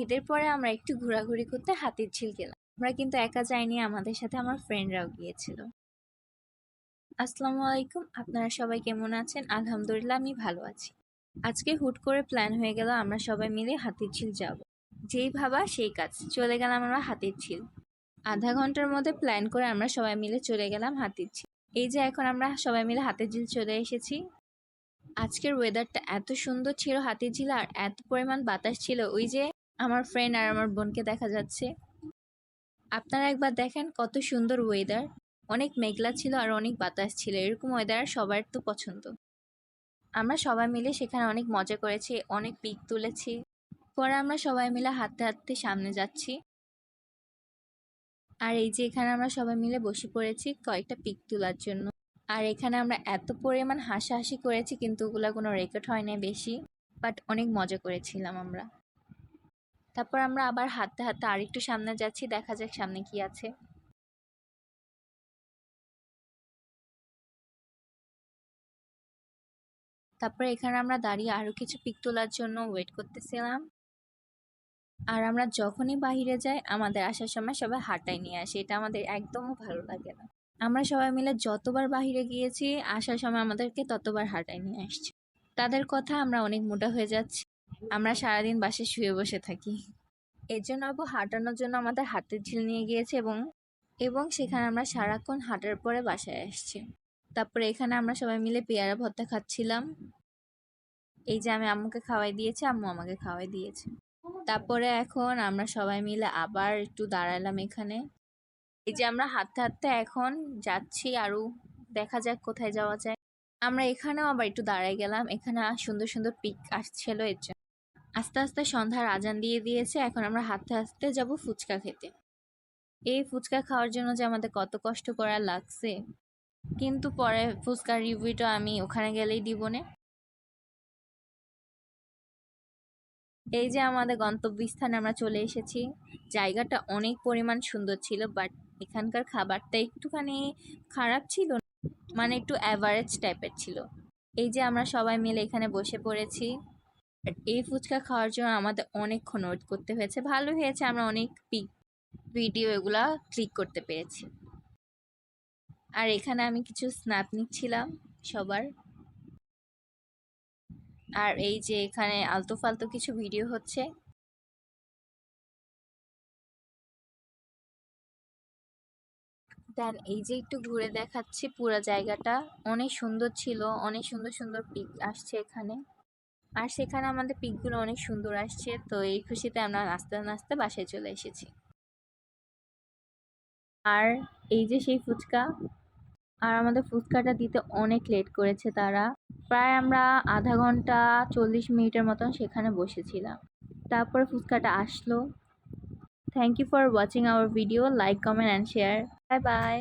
ঈদের পরে আমরা একটু ঘোরাঘুরি করতে হাতিরঝিল গেলাম। আমরা কিন্তু একা যাইনি, আমাদের সাথে আমার ফ্রেন্ডরাও গিয়েছিল। আসসালামু আলাইকুম, আপনারা সবাই কেমন আছেন? আলহামদুলিল্লাহ আমি ভালো আছি। আজকে হুট করে প্ল্যান হয়ে গেল আমরা সবাই মিলে হাতিরঝিল যাব। যেই ভাবা সেই কাজ, চলে গেলাম আমরা হাতিরঝিল। আধা ঘন্টার মধ্যে প্ল্যান করে আমরা সবাই মিলে চলে গেলাম হাতিরঝিল। এই যে এখন আমরা সবাই মিলে হাতিরঝিল চলে এসেছি। আজকের ওয়েদারটা এত সুন্দর ছিল হাতিরঝিল, আর এত পরিমাণ বাতাস ছিল, ওই যে আমার ফ্রেন্ড আর আমার বোনকে দেখা যাচ্ছে। আপনারা একবার দেখেন কত সুন্দর ওয়েদার। অনেক মেঘলা ছিল আর অনেক বাতাস ছিল, এরকম ওয়েদার সবার তো পছন্দ। আমরা সবাই মিলে সেখানে অনেক মজা করেছি, অনেক পিক তুলেছি। পরে আমরা সবাই মিলে হাঁটতে হাঁটতে সামনে যাচ্ছি। আর এই যে এখানে আমরা সবাই মিলে বসে পড়েছি কয়েকটা পিক তোলার জন্য। আর এখানে আমরা এত পরিমাণ হাসাহাসি করেছি, কিন্তু ওগুলা কোনো রেকর্ড হয় না বেশি, বাট অনেক মজা করেছিলাম আমরা। তারপর আমরা আবার হাঁটতে হাঁটতে আরেকটু সামনে যাচ্ছি, দেখা যাক সামনে কি আছে। তারপরে এখানে আমরা দাঁড়িয়ে আরো কিছু পিক তোলার জন্য ওয়েট করতেছিলাম। আর আমরা যখনই বাহিরে যাই আমাদের আসার সময় সবাই হাঁটাই নিয়ে আসে, এটা আমাদের একদমও ভালো লাগে না। আমরা সবাই মিলে যতবার বাহিরে গিয়েছি আসার সময় আমাদেরকে ততবার হাঁটাই নিয়ে আসছে। তাদের কথা আমরা অনেক মোটা হয়ে যাচ্ছি, আমরা সারাদিন বাসায় শুয়ে বসে থাকি। এর জন্য আপু হাঁটানোর জন্য আমাদের হাতিরঝিল নিয়ে গিয়েছে, এবং এবং সেখানে আমরা সারাক্ষণ হাঁটার পরে বাসায় আসছি। তারপরে এখানে আমরা সবাই মিলে পেয়ারা ভর্তা খাচ্ছিলাম। এই যে আমি আম্মুকে খাওয়াই দিয়েছি, আম্মু আমাকে খাওয়াই দিয়েছে। তারপরে এখন আমরা সবাই মিলে আবার একটু দাঁড়ালাম এখানে। এই যে আমরা হাঁটতে হাঁটতে এখন যাচ্ছি আরো, দেখা যাক কোথায় যাওয়া যায়। আমরা এখানেও আবার একটু দাঁড়াই গেলাম, এখানে সুন্দর সুন্দর পিক আসছিল এর জন্য। আস্তে আস্তে সন্ধ্যার আজান দিয়ে দিয়েছে, এখন আমরা হাঁটতে হাঁটতে যাব ফুচকা খেতে। এই ফুচকা খাওয়ার জন্য যে আমাদের কত কষ্ট করা লাগছে, কিন্তু পরে ফুচকার রিভিউটা আমি ওখানে গেলেই দিব না। এই যে আমাদের গন্তব্যস্থানে আমরা চলে এসেছি। জায়গাটা অনেক পরিমাণ সুন্দর ছিল, বাট এখানকার খাবারটা একটুখানি খারাপ ছিল, মানে একটু অ্যাভারেজ টাইপের ছিল। এই যে আমরা সবাই মিলে এখানে বসে পড়েছি। আর এই ফুচকা খাওয়ার জন্য আমাদের অনেকক্ষণ ওয়েট করতে হয়েছে। ভালো হয়েছে, আমরা অনেক ভিডিও এগুলা ক্লিক করতে পেরেছি। আর এখানে আমি কিছু স্ন্যাপ নিচ্ছিলাম সবার। আর এই যে এখানে আলতু ফালতু কিছু ভিডিও হচ্ছে। দেন এই যে একটু ঘুরে দেখাচ্ছি পুরো জায়গাটা, অনেক সুন্দর ছিল, অনেক সুন্দর সুন্দর পিক আসছে এখানে। আর সেখানে আমাদের পিকগুলো অনেক সুন্দর আসছে, তো এই খুশিতে আমরা নাচতে নাচতে বাসায় চলে এসেছি। আর এই যে সেই ফুচকা, আর আমাদের ফুচকাটা দিতে অনেক লেট করেছে তারা। প্রায় আমরা আধা ঘন্টা 40 মিনিটের মতন সেখানে বসেছিলাম, তারপরে ফুচকাটা আসলো। Thank you for watching our video, like comment and share. Bye by.